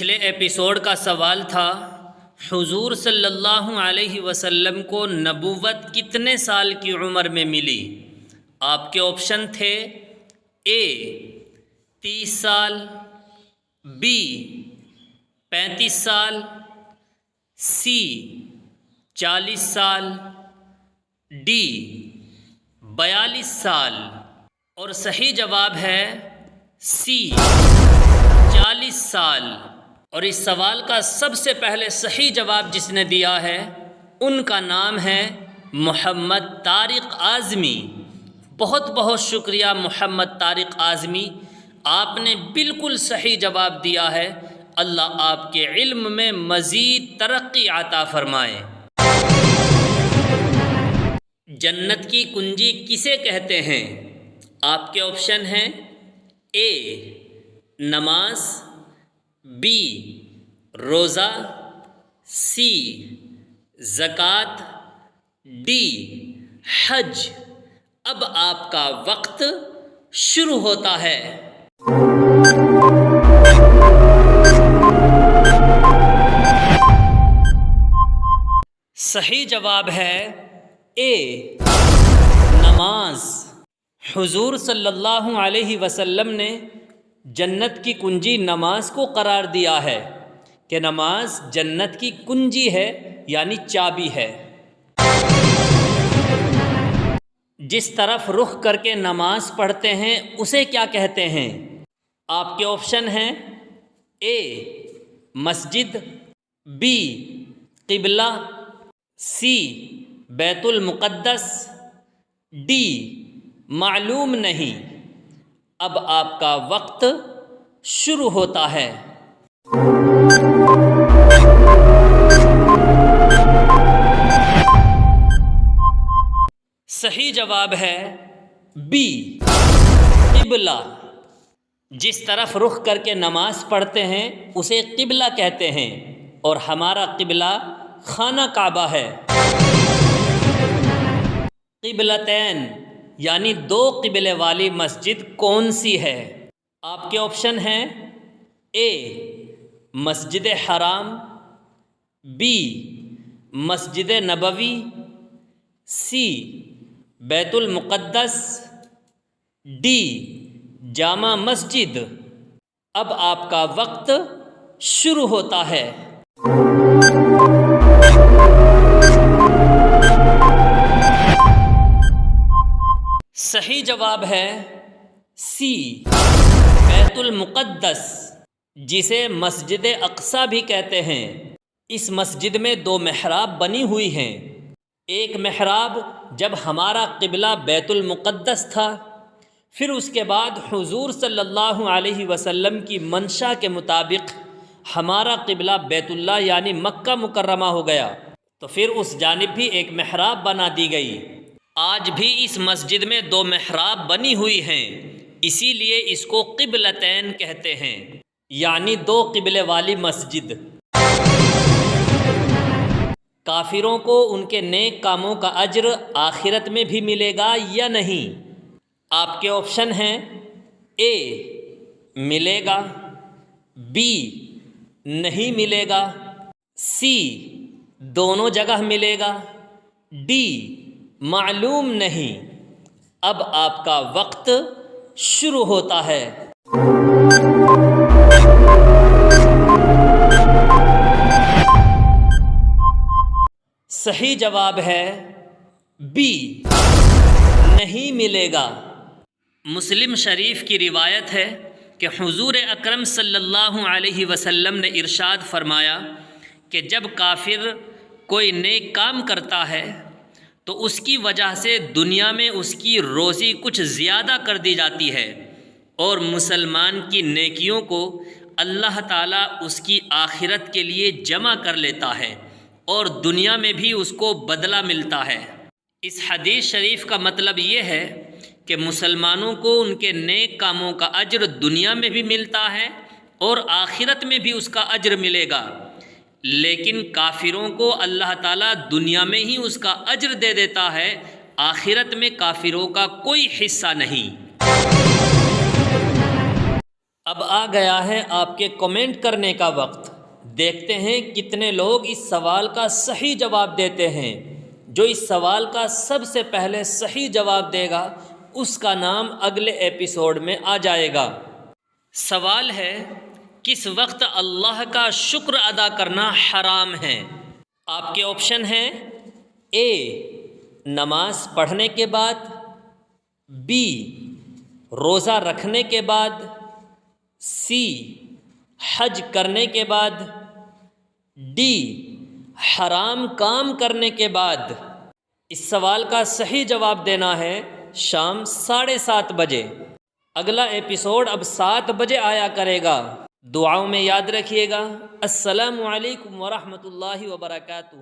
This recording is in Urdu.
پچھلے ایپیسوڈ کا سوال تھا حضور صلی اللہ علیہ وسلم کو نبوت کتنے سال کی عمر میں ملی؟ آپ کے آپشن تھے اے 30 سال، بی 35 سال، سی 40 سال، ڈی 42 سال، اور صحیح جواب ہے سی 40 سال۔ اور اس سوال کا سب سے پہلے صحیح جواب جس نے دیا ہے ان کا نام ہے محمد طارق اعظمی۔ بہت بہت شکریہ محمد طارق اعظمی، آپ نے بالکل صحیح جواب دیا ہے۔ اللہ آپ کے علم میں مزید ترقی عطا فرمائے۔ جنت کی کنجی کسے کہتے ہیں؟ آپ کے آپشن ہیں اے نماز، بی روزہ، سی زکوٰۃ، ڈی حج۔ اب آپ کا وقت شروع ہوتا ہے۔ صحیح جواب ہے اے نماز۔ حضور صلی اللہ علیہ وسلم نے جنت کی کنجی نماز کو قرار دیا ہے کہ نماز جنت کی کنجی ہے، یعنی چابی ہے۔ جس طرف رخ کر کے نماز پڑھتے ہیں اسے کیا کہتے ہیں؟ آپ کے آپشن ہیں اے مسجد، بی قبلہ، سی بیت المقدس، ڈی معلوم نہیں۔ اب آپ کا وقت شروع ہوتا ہے۔ صحیح جواب ہے بی قبلہ۔ جس طرف رخ کر کے نماز پڑھتے ہیں اسے قبلہ کہتے ہیں، اور ہمارا قبلہ خانہ کعبہ ہے۔ قبلتین یعنی دو قبلے والی مسجد کون سی ہے؟ آپ کے آپشن ہیں اے مسجد حرام، بی مسجد نبوی، سی بیت المقدس، ڈی جامع مسجد۔ اب آپ کا وقت شروع ہوتا ہے۔ صحیح جواب ہے سی بیت المقدس، جسے مسجد اقصیٰ بھی کہتے ہیں۔ اس مسجد میں دو محراب بنی ہوئی ہیں۔ ایک محراب جب ہمارا قبلہ بیت المقدس تھا، پھر اس کے بعد حضور صلی اللہ علیہ وسلم کی منشا کے مطابق ہمارا قبلہ بیت اللہ یعنی مکہ مکرمہ ہو گیا، تو پھر اس جانب بھی ایک محراب بنا دی گئی۔ آج بھی اس مسجد میں دو محراب بنی ہوئی ہیں، اسی لیے اس کو قبلتین کہتے ہیں، یعنی دو قبلے والی مسجد۔ کافروں کو ان کے نیک کاموں کا اجر آخرت میں بھی ملے گا یا نہیں؟ آپ کے آپشن ہیں اے ملے گا، بی نہیں ملے گا، سی دونوں جگہ ملے گا، ڈی معلوم نہیں۔ اب آپ کا وقت شروع ہوتا ہے۔ صحیح جواب ہے بی نہیں ملے گا۔ مسلم شریف کی روایت ہے کہ حضور اکرم صلی اللہ علیہ وسلم نے ارشاد فرمایا کہ جب کافر کوئی نیک کام کرتا ہے تو اس کی وجہ سے دنیا میں اس کی روزی کچھ زیادہ کر دی جاتی ہے، اور مسلمان کی نیکیوں کو اللہ تعالیٰ اس کی آخرت کے لیے جمع کر لیتا ہے، اور دنیا میں بھی اس کو بدلہ ملتا ہے۔ اس حدیث شریف کا مطلب یہ ہے کہ مسلمانوں کو ان کے نیک کاموں کا اجر دنیا میں بھی ملتا ہے اور آخرت میں بھی اس کا اجر ملے گا، لیکن کافروں کو اللہ تعالیٰ دنیا میں ہی اس کا اجر دے دیتا ہے، آخرت میں کافروں کا کوئی حصہ نہیں۔ اب آ گیا ہے آپ کے کمنٹ کرنے کا وقت۔ دیکھتے ہیں کتنے لوگ اس سوال کا صحیح جواب دیتے ہیں۔ جو اس سوال کا سب سے پہلے صحیح جواب دے گا اس کا نام اگلے ایپیسوڈ میں آ جائے گا۔ سوال ہے، کس وقت اللہ کا شکر ادا کرنا حرام ہے؟ آپ کے آپشن ہیں: اے نماز پڑھنے کے بعد، بی روزہ رکھنے کے بعد، سی حج کرنے کے بعد، ڈی حرام کام کرنے کے بعد۔ اس سوال کا صحیح جواب دینا ہے شام 7:30 بجے۔ اگلا ایپیسوڈ اب 7 بجے آیا کرے گا۔ دعاؤں میں یاد رکھیے گا۔ السلام علیکم ورحمۃ اللہ وبرکاتہ۔